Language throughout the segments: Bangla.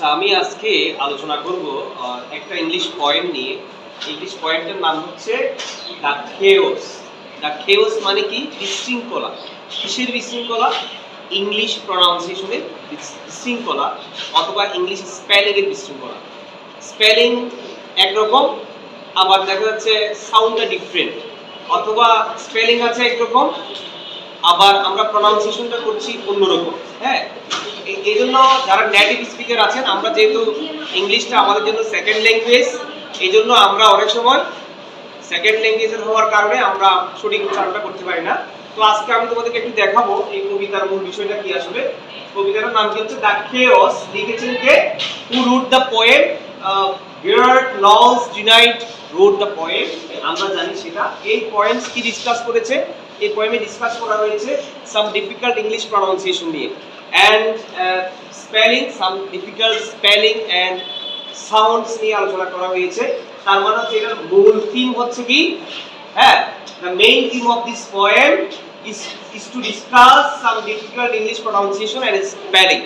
আচ্ছা, আমি আজকে আলোচনা করব একটা ইংলিশ পয়েন্ট নিয়ে। ইংলিশ পয়েন্টের নাম হচ্ছে দ্য কেওস। দ্য কেওস মানে কি? বিশৃঙ্খলা। কিসের বিশৃঙ্খলা? ইংলিশ প্রনাউন্সিয়েশনের বিশৃঙ্খলা অথবা ইংলিশ স্পেলিং এর বিশৃঙ্খলা। স্পেলিং একরকম, আবার দেখা যাচ্ছে সাউন্ডটা ডিফারেন্ট, অথবা স্পেলিং আছে একরকম, আবার আমরা প্রনাউন্সিয়েশনটা করছি অন্যরকম। হ্যাঁ, এই জন্য যারা নেটিভ স্পিকার আছেন, আমরা যেহেতু ইংলিশটা আমাদের জন্য সেকেন্ড ল্যাঙ্গুয়েজ, এই জন্য আমরা অনেক সময় সেকেন্ড ল্যাঙ্গুয়েজের হওয়ার কারণে আমরা সঠিক উচ্চারণটা করতে পারি না। তো আজকে আমি তোমাদেরকে একটু দেখাবো এই কবিতার মূল বিষয়টা কি আসলে। কবিতার নাম কি হচ্ছে দ্য কেওস। লিখেছেন কে? Who wrote the poem? Gerard Nolst Trenité wrote the poem. আমরা জানি সেটা। এই পয়েন্টস কি ডিসকাস করেছে? এই পোয়েমে ডিসকাস করা হয়েছে সাম ডিফিকাল্ট ইংলিশ প্রনাউন্সিয়েশন নিয়ে, and spelling, some difficult spelling and sounds নিয়ে আলোচনা করা হয়েছে। তার মানে হচ্ছে এটার মূল থিম হচ্ছে কি? হ্যাঁ, the main theme of this poem is to discuss some difficult English pronunciation and spelling.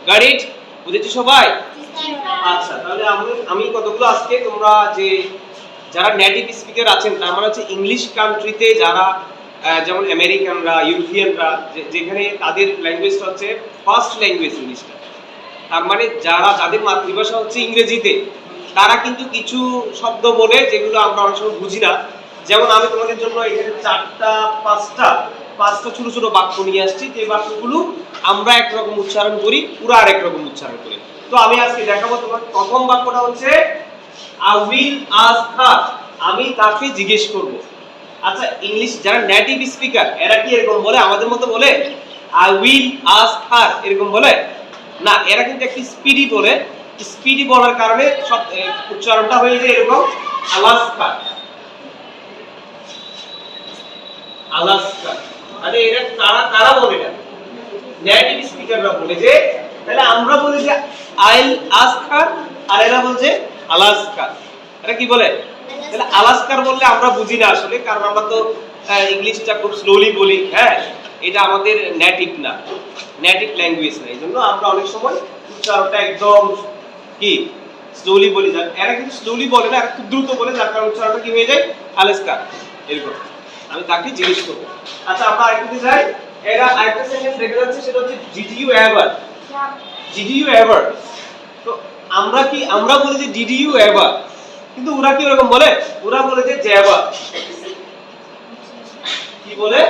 Got it? বুঝেছো সবাই? আচ্ছা, তাহলে আমি কতগুলো আজকে তোমরা যে যারা নেটিভ স্পিকার আছেন, তার মানে হচ্ছে ইংলিশ কান্ট্রিতে যারা, যেমন আমেরিকানরা, ইউরোপিয়ানরা, যেখানে তাদের ল্যাঙ্গুয়েজটা হচ্ছে ফার্স্ট ল্যাঙ্গুয়েজ ইংলিশটা, তার মানে যাদের মাতৃভাষা হচ্ছে ইংরেজিতে, তারা কিন্তু কিছু শব্দ বলে যেগুলো আমরা অনেক সময় বুঝি না। যেমন আমি তোমাদের জন্য এখানে পাঁচটা ছোট ছোট বাক্য নিয়ে আসছি, যে বাক্যগুলো আমরা একরকম উচ্চারণ করি, পুরো আরেক রকম উচ্চারণ করি। তো আমি আজকে দেখাবো তোমার প্রথম বাক্যটা হচ্ছে আই উইল আস্ক হার। আমি তাকে জিজ্ঞেস করব। আচ্ছা, ইংলিশ যারা নেটিভ স্পিকার, এরা কি এরকম বলে আমাদের মতো বলে আই উইল আস্ক হার এরকম বলে না? এরা কিন্তু একটু স্পিডি বলে। স্পিডি বলার কারণে সব উচ্চারণটা হয়ে যায় এরকম আলাস্কা, আলাস্কা। মানে এরা কারা বলে না? নেটিভ স্পিকাররা বলে। যে তাহলে আমরা বলি যে আইল আস্ক হার, আর এরা বলছে আলাস্কা। এরা কি বলে? তাহলে আলাস্কার বললে আমরা বুঝি না আসলে, কারণ আমরা তো ইংলিশটা খুব স্লোলি বলি। হ্যাঁ, এটা আমাদের নেটিভ না, নেটিভ ল্যাঙ্গুয়েজ না, এই জন্য আমরা অনেক সময় উচ্চারণটা একদম কি স্লোলি বলি। এরা কিন্তু স্লোলি বলে না, এরা খুব দ্রুত বলে, যার কারণে উচ্চারণটা কি হয়ে যায় আলাস্কা এরকম। আমি তাকে জিজ্ঞেস করবো। আচ্ছা, আমরা আরেকটু যাই। এরা আরেকটা সেন্টেন্স দেখা যাচ্ছে, সেটা হচ্ছে did you ever. Did you ever. তো আমরা বলি যে ডিড ইউ এভার, কিন্তু ওরা কি এরকম বলে? ওরা বলে যে জেবা। কি বলে?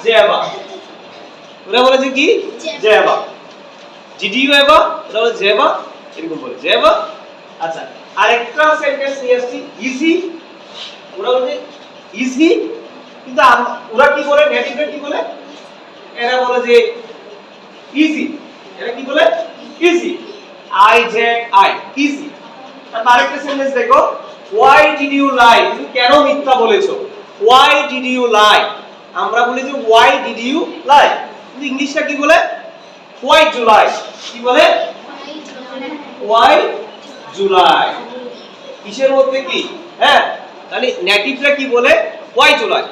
জেবা। ওরা বলে যে কি? জেবা। ডিড ইউ এভার, ওরা বলে জেবা, এরকম বলে জেবা। আচ্ছা, আরেকটা সেন্টেন্স নিয়ে আসছি, ইজি। ওরা বলে ইজি, কিন্তু ওরা কি বলে? নেটিভরা কি বলে? এরা বলে যে ইজি। এরা কি বলে? Easy. I Z I, easy. তারপর আরেকটা সেন্টেন্স দেখো, why did you lie? তুমি কেন মিথ্যা বলেছো? why did you lie? আমরা বলি যে why did you lie, কিন্তু ইংলিশটা কি বলে? why July। কি বলে? why July। কিসের মধ্যে কি? হ্যাঁ, তাহলে নেটিভরা কি বলে? why July।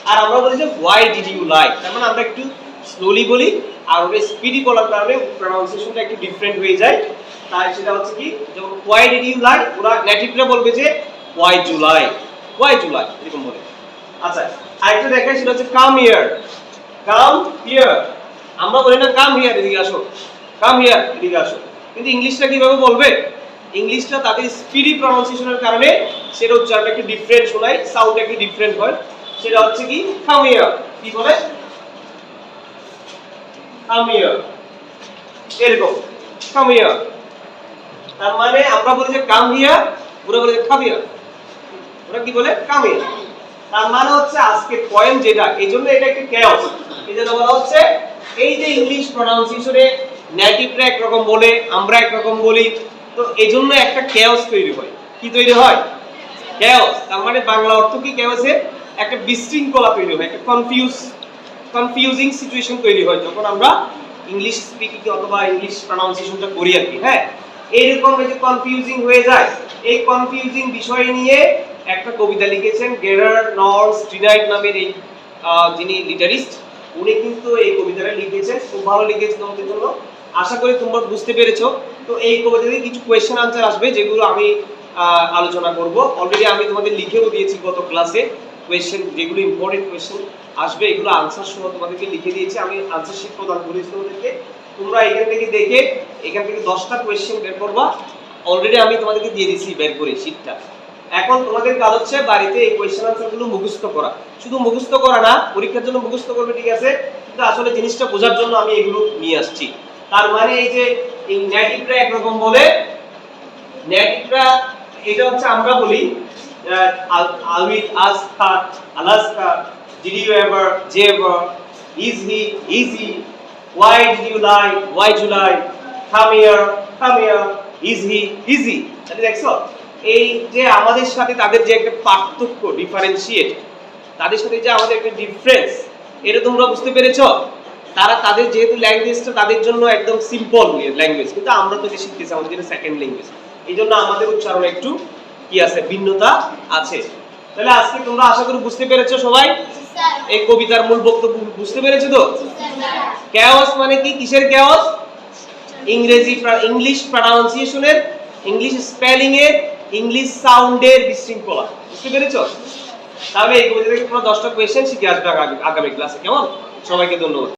আর আমরা বলি যে why did you lie। তার মানে আমরা একটু স্লোলি বলি, আর ওটা স্পিডি বলার কারণে প্রনাউন্সিয়েশনটা একটু ডিফারেন্ট হয়ে যায়। তাই সেটা হচ্ছে কি, যেমন why did you lie, ওরা নেটিভরা বলবে যে why July, why July এরকম বলে। আচ্ছা, আরেকটা দেখাই, সেটা হচ্ছে come here, come here। আমরা বলি না come here, এদিকে আসো, come here এদিকে আসো, কিন্তু ইংলিশটা কিভাবে বলবে? ইংলিশটা তাদের স্পিডি প্রনাউন্সিয়েশনের কারণে সেটা উচ্চারণটা একটু ডিফারেন্ট শোনায়, সাউন্ড একটু ডিফারেন্ট হয়। সেটা হচ্ছে কি come here। কি বলে? come here এরকম, come here। তার মানে আমরা বলি যে come here, ওরা বলে যে come here। ওরা কি বলে? come here। তার মানে হচ্ছে আজকে পয়েন্ট যেটা, এইজন্য এটা একটা কেওস। এইজন্য বলা হচ্ছে এই যে ইংলিশ প্রনাউন্সিয়েশনে নেটিভরা একরকম বলে, আমরা একরকম বলি, তো এইজন্য একটা কেওস তৈরি হয়। কি তৈরি হয়? কেওস। তার মানে বাংলা অর্থ কি কেওসের? একটা বিশৃঙ্খলা তৈরি হয়, একটা কনফিউজিং সিচুয়েশন তৈরি হয় যখন আমরা ইংলিশ স্পিকিং অথবা ইংলিশ প্রনাউন্সিয়েশনটা করি আর কি। হ্যাঁ, এইরকম এই যে কনফিউজিং হয়ে যায়, এই কনফিউজিং বিষয় নিয়ে একটা কবিতা লিখেছেন গেরার্ড লস ডিনাইট নামের এই যিনি লিটারিস্ট, উনি কিন্তু এই কবিতাটা লিখেছেন, খুব ভালো লিখেছেন তোমাদের জন্য। আশা করি তোমরা বুঝতে পেরেছো তো এই কবিতা থেকে কিছু কোয়েশ্চেন আনসার আসবে যেগুলো আমি আলোচনা করব। অলরেডি আমি তোমাদের লিখেও দিয়েছি গত ক্লাসে, কোয়েশ্চেন যেগুলো ইম্পর্টেন্ট কোয়েশ্চেন আসবে এগুলো আনসার সহ তোমাদেরকে লিখে দিয়েছি, আমি আনসার শিট প্রদান করেছি তোমাদেরকে। তোমরা এখান থেকে দেখে এখান থেকে 10টা কোয়েশ্চেন বের করবা। অলরেডি আমি তোমাদেরকে দিয়ে দিয়েছি বের করে শিটটা। এখন তোমাদের কাজ হচ্ছে বাড়িতে এই কোয়েশ্চেন আনসারগুলো মুখস্থ করা। শুধু মুখস্থ করা না, পরীক্ষার জন্য মুখস্থ করবে ঠিক আছে, কিন্তু আসলে জিনিসটা বোঝার জন্য আমি এগুলো নিয়ে আসছি। তার মানে এই যে এই নেটিভরা একরকম বলে, নেটিভরা এটা হচ্ছে আমরা বলি আলউইল আস্কা আলাস্কা, ডিড ইউ এভার, জে ever, is he, why did you lie, why July, come here, is he, তাহলে দেখছো এই যে আমাদের সাথে তাদের যে একটা পার্থক্য, ডিফারেন্সিয়েট, তাদের সাথে যে আমাদের একটা ডিফারেন্স, এটা তোমরা বুঝতে পেরেছো? তারা তাদের যেহেতু ল্যাঙ্গুয়েজটা তাদের জন্য একদম সিম্পল ল্যাঙ্গুয়েজ, কিন্তু আমরা তো শিখতেছি আমাদের যেটা সেকেন্ড ল্যাঙ্গুয়েজ, এই জন্য আমাদের উচ্চারণে একটু কি আছে, ভিন্নতা আছে। তাহলে আজকে তোমরা আশা করি বুঝতে পেরেছো সবাই, এই কবিতার মূল বক্তব্য বুঝতে পেরেছো তো? ক্যাওস মানে কি, কিসের ক্যাওস? ইংলিশ প্রনাউন্সিয়েশনের, ইংলিশ স্পেলিং এর, ইংলিশ সাউন্ডের বিশৃঙ্খলা। বুঝতে পেরেছো? তাহলে এই কবিতা থেকে তোমরা 10টা কোয়েশ্চেন শিখে আসবে আগামী ক্লাসে। কেমন? সবাইকে ধন্যবাদ।